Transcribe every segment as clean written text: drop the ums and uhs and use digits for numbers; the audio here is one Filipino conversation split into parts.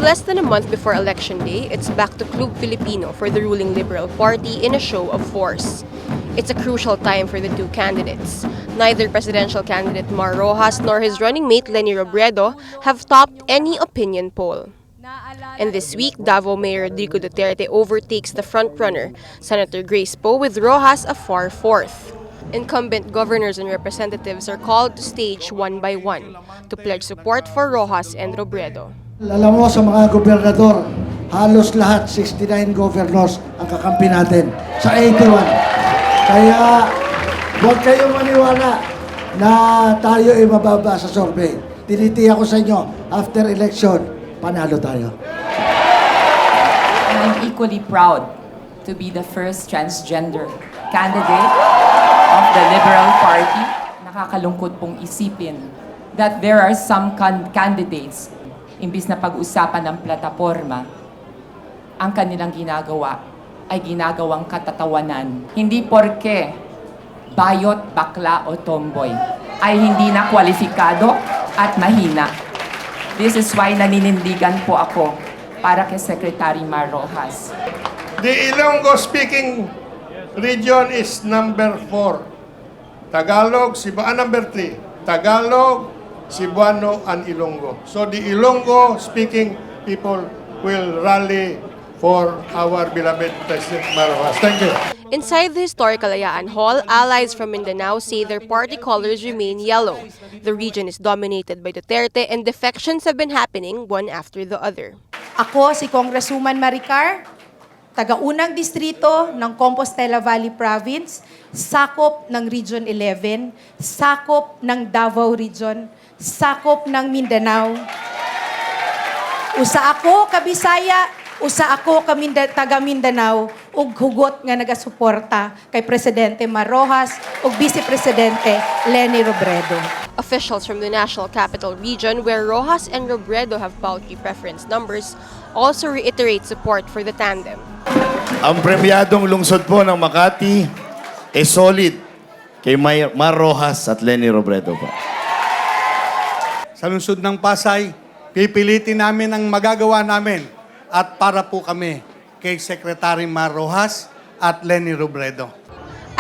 less than a month before Election Day, it's back to Club Filipino for the ruling Liberal Party in a show of force. It's a crucial time for the two candidates. Neither presidential candidate Mar Rojas nor his running mate Leni Robredo have topped any opinion poll. And this week, Davao Mayor Rodrigo Duterte overtakes the frontrunner, Senator Grace Poe, with Rojas a far fourth. Incumbent governors and representatives are called to stage one by one to pledge support for Rojas and Robredo. Alam mo, sa mga gobernador, halos lahat 69 governors ang kakampi natin sa 81. Kaya huwag kayong maniwala na tayo ay mababa sa survey. Tinitiyak ko sa inyo, after election, panalo tayo. I'm equally proud to be the first transgender candidate of the Liberal Party. Nakakalungkot pong isipin that there are some candidates, imbis na pag-usapan ng plataforma, ang kanilang ginagawa ay ginagawang katatawanan. Hindi porke bayot, bakla o tomboy ay hindi na kwalifikado at mahina. This is why naninindigan po ako para kay Secretary Mar Rojas. The Ilonggo-speaking region is number 4. Tagalog, number 3. Tagalog, Cebuano, and Ilonggo. So the Ilonggo-speaking people will rally for our beloved President Mar Rojas. Thank you. Inside the historic Kalayaan Hall, allies from Mindanao say their party colors remain yellow. The region is dominated by Duterte and defections have been happening one after the other. Ako si Congresswoman Maricar, taga-unang distrito ng Compostela Valley Province, sakop ng Region 11, sakop ng Davao Region, sakop ng Mindanao. Usa ako ka Bisaya, usa ako ka taga Mindanao, ug hugot nga nagasuporta kay Presidente Mar Rojas ug Vice Presidente Leni Robredo. Officials from the National Capital Region, where Rojas and Robredo have paltry preference numbers, also reiterate support for the tandem. Ang premyadong lungsod po ng Makati ay solid kay Mar Rojas at Leni Robredo po. Sa lungsod ng Pasay, pipilitin namin ang magagawa namin at para po kami kay Secretary Mar Rojas at Leni Robredo.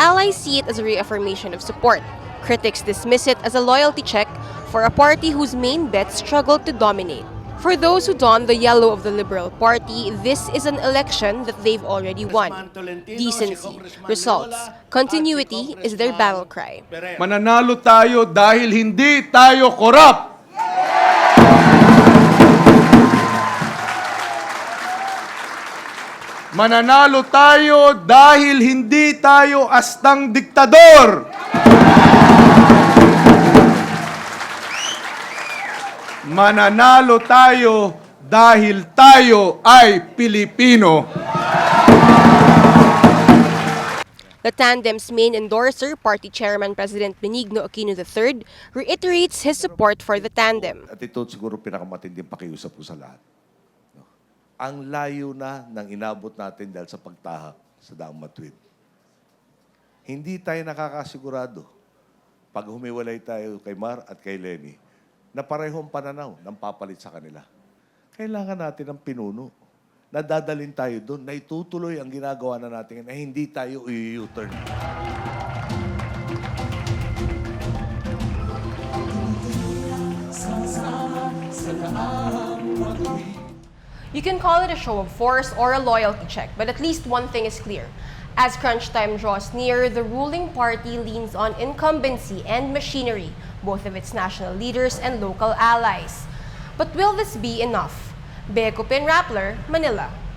Allies see it as a reaffirmation of support. Critics dismiss it as a loyalty check for a party whose main bets struggled to dominate. For those who don the yellow of the Liberal Party, this is an election that they've already won. Decency, results, continuity is their battle cry. Mananalo tayo dahil hindi tayo korap. Mananalo tayo dahil hindi tayo astang diktador. Mananalo tayo dahil tayo ay Pilipino. The tandem's main endorser, Party Chairman President Benigno Aquino III, reiterates his support for the tandem. At ito siguro pinakamatinding pakiusap ko sa lahat. Ang layo na ng inabot natin dahil sa pagtahak sa Daang Matuwid. Hindi tayo nakakasigurado pag humiwalay tayo kay Mar at kay Leni na parehong pananaw ng papalit sa kanila. Kailangan natin ng pinuno na dadalhin tayo doon, na itutuloy ang ginagawa na natin na hindi tayo i-U-turn. You can call it a show of force or a loyalty check, but at least one thing is clear. As crunch time draws near, the ruling party leans on incumbency and machinery, both of its national leaders and local allies. But will this be enough? Bea Cupin, Rappler, Manila.